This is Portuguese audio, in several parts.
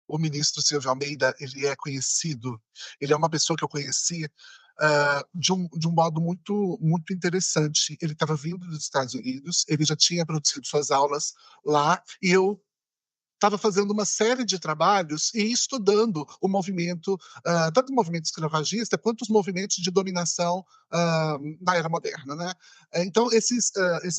O ministro Silvio Almeida, ele é conhecido, ele é uma pessoa que eu conheci de um modo muito interessante. Ele estava vindo dos Estados Unidos, ele já tinha produzido suas aulas lá, e eu estava fazendo uma série de trabalhos e estudando o movimento, tanto o movimento escravagista quanto os movimentos de dominação na era moderna, né? Então esses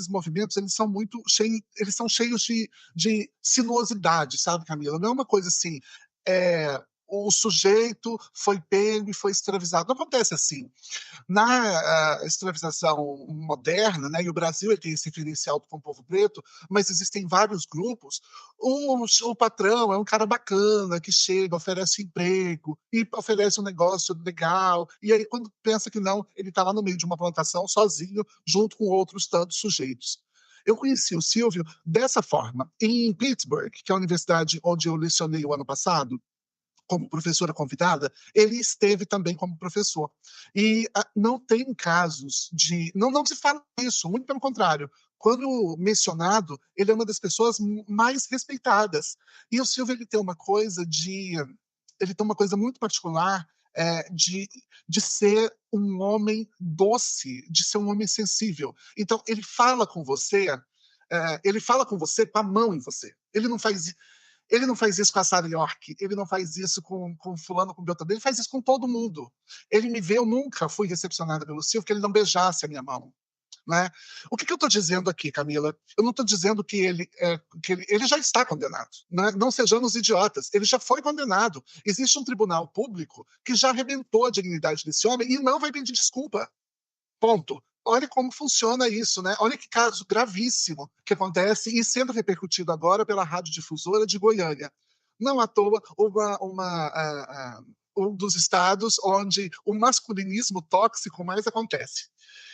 movimentos eles são cheios de sinuosidade, sabe, Camila? Não é uma coisa assim. é, o sujeito foi pego e foi escravizado. Não acontece assim. Na escravização moderna, né, e o Brasil ele tem esse referencial com o povo preto, mas existem vários grupos. O patrão é um cara bacana que chega, oferece emprego e oferece um negócio legal. E aí, quando pensa que não, ele está lá no meio de uma plantação sozinho, junto com outros tantos sujeitos. Eu conheci o Silvio dessa forma. Em Pittsburgh, que é a universidade onde eu lecionei o ano passado, como professora convidada, ele esteve também como professor. E não tem casos de. Não se fala isso, muito pelo contrário. Quando mencionado, ele é uma das pessoas mais respeitadas. E o Silvio ele tem uma coisa de. Ele tem uma coisa muito particular de ser um homem doce, de ser um homem sensível. Então, ele fala com você com a mão em você. Ele não faz isso com a Sarah York, ele não faz isso com fulano, com Beltrano, ele faz isso com todo mundo. Ele me vê, eu nunca fui recepcionada pelo Silvio, que ele não beijasse a minha mão. Né? O que eu estou dizendo aqui, Camila? Eu não estou dizendo ele já está condenado. Né? Não sejamos idiotas. Ele já foi condenado. Existe um tribunal público que já arrebentou a dignidade desse homem e não vai pedir desculpa. Ponto. Olha como funciona isso, né? Olha que caso gravíssimo que acontece e sendo repercutido agora pela radiodifusora de Goiânia. Não à toa, um dos estados onde o masculinismo tóxico mais acontece.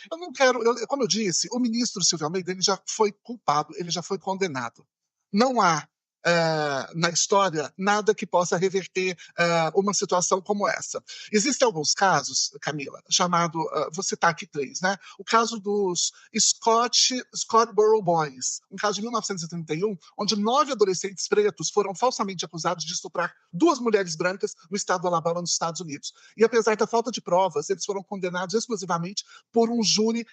Eu não quero, como eu disse, o ministro Silvio Almeida ele já foi culpado, ele já foi condenado. Não há na história nada que possa reverter uma situação como essa. Existem alguns casos, Camila, vou citar aqui três, né? O caso dos Scottsboro Boys, um caso de 1931, onde 9 adolescentes pretos foram falsamente acusados de estuprar 2 mulheres brancas no estado do Alabama, nos Estados Unidos. E apesar da falta de provas, eles foram condenados exclusivamente por um júri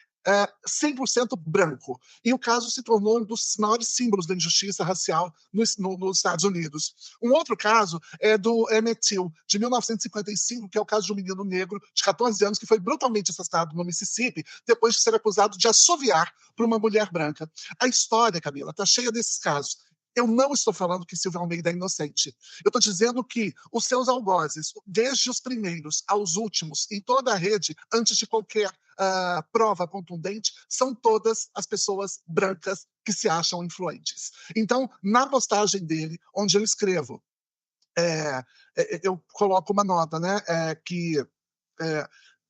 100% branco. E o caso se tornou um dos maiores símbolos da injustiça racial nos Estados Unidos. Um outro caso é do Emmett Till, de 1955, que é o caso de um menino negro de 14 anos que foi brutalmente assassinado no Mississippi depois de ser acusado de assoviar por uma mulher branca. A história, Camila, está cheia desses casos. Eu não estou falando que Silvio Almeida é inocente. Eu estou dizendo que os seus algozes, desde os primeiros aos últimos, em toda a rede, antes de qualquer prova contundente, são todas as pessoas brancas que se acham influentes. Então, na postagem dele, onde eu escrevo, eu coloco uma nota, né, é, que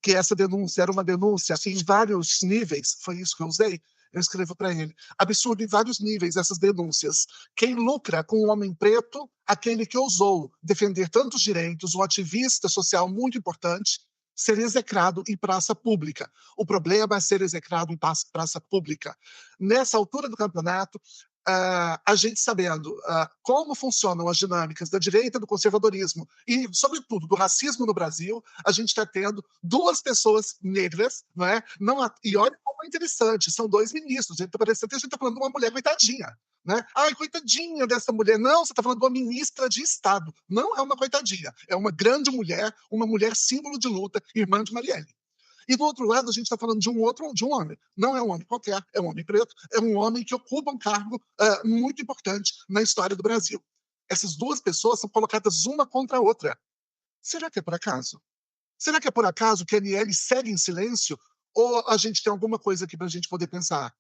essa denúncia era uma denúncia assim, em vários níveis, foi isso que eu usei. Eu escrevo para ele. Absurdo em vários níveis essas denúncias. Quem lucra com o homem preto, aquele que ousou defender tantos direitos, um ativista social muito importante, ser execrado em praça pública. O problema é ser execrado em praça pública. Nessa altura do campeonato, a gente sabendo como funcionam as dinâmicas da direita, do conservadorismo e, sobretudo, do racismo no Brasil, a gente está tendo 2 pessoas negras, não é? Não, e olha como é interessante, são 2 ministros, a gente está parecendo que a gente está falando de uma mulher coitadinha. Né? Ai, coitadinha dessa mulher. Não, você está falando de uma ministra de Estado. Não é uma coitadinha. É uma grande mulher, uma mulher símbolo de luta, irmã de Marielle. E do outro lado, a gente está falando de um homem. Não é um homem qualquer, é um homem preto, é um homem que ocupa um cargo muito importante na história do Brasil. Essas 2 pessoas são colocadas uma contra a outra. Será que é por acaso? Será que é por acaso que a Aniele segue em silêncio? Ou a gente tem alguma coisa aqui para a gente poder pensar?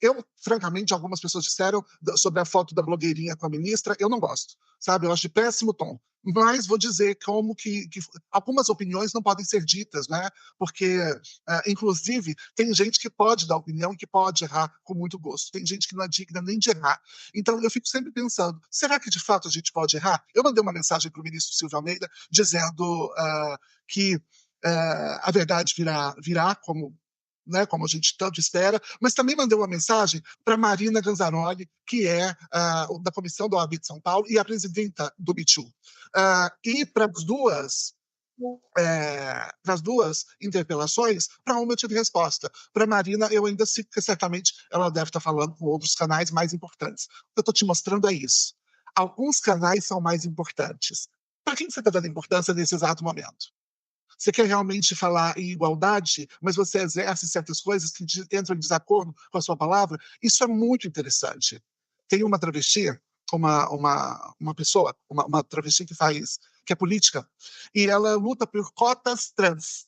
Eu, francamente, algumas pessoas disseram sobre a foto da blogueirinha com a ministra, eu não gosto, sabe? Eu acho de péssimo tom. Mas vou dizer como que algumas opiniões não podem ser ditas, né? Porque, inclusive, tem gente que pode dar opinião e que pode errar com muito gosto. Tem gente que não é digna nem de errar. Então, eu fico sempre pensando, será que de fato a gente pode errar? Eu mandei uma mensagem para o ministro Silvio Almeida dizendo que a verdade virá como né, como a gente tanto espera, mas também mandei uma mensagem para Marina Ganzaroli, que é da comissão da OAB de São Paulo e a presidenta do Me Too. E para as duas interpelações, para uma eu tive resposta. Para Marina, eu ainda sei que certamente ela deve estar falando com outros canais mais importantes. O que eu estou te mostrando é isso. Alguns canais são mais importantes. Para quem você está dando importância nesse exato momento? Você quer realmente falar em igualdade, mas você exerce certas coisas que entram em desacordo com a sua palavra? Isso é muito interessante. Tem uma travesti, uma pessoa, uma travesti que é política, e ela luta por cotas trans.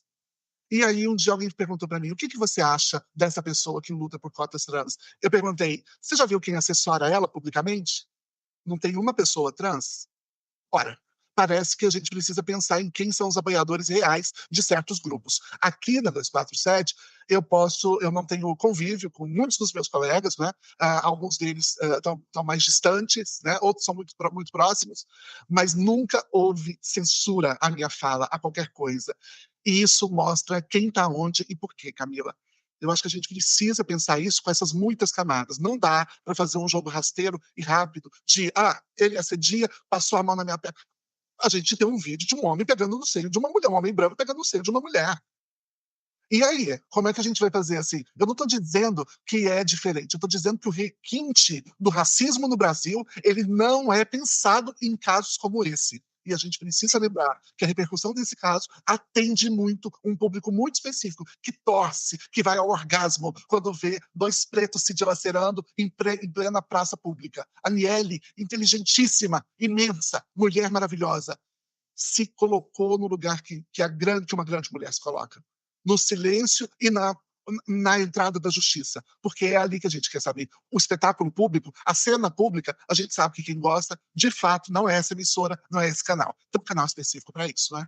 E aí um dia alguém perguntou para mim, o que você acha dessa pessoa que luta por cotas trans? Eu perguntei, você já viu quem assessora ela publicamente? Não tem uma pessoa trans? Ora, parece que a gente precisa pensar em quem são os apoiadores reais de certos grupos. Aqui na 247, eu não tenho convívio com muitos dos meus colegas, né? Alguns deles estão mais distantes, né? Outros são muito próximos, mas nunca houve censura à minha fala, a qualquer coisa. E isso mostra quem está onde e por quê, Camila. Eu acho que a gente precisa pensar isso com essas muitas camadas. Não dá para fazer um jogo rasteiro e rápido de, ele assedia, passou a mão na minha perna. A gente tem um vídeo de um homem pegando no seio de uma mulher, um homem branco pegando no seio de uma mulher. E aí, como é que a gente vai fazer assim? Eu não estou dizendo que é diferente, eu estou dizendo que o requinte do racismo no Brasil, ele não é pensado em casos como esse. E a gente precisa lembrar que a repercussão desse caso atende muito um público muito específico, que torce, que vai ao orgasmo quando vê dois pretos se dilacerando em plena praça pública. A Aniele, inteligentíssima, imensa, mulher maravilhosa, se colocou no lugar que uma grande mulher se coloca. No silêncio e na entrada da justiça, porque é ali que a gente quer saber. O espetáculo público, a cena pública, a gente sabe que quem gosta, de fato, não é essa emissora, não é esse canal. Tem um canal específico para isso, né?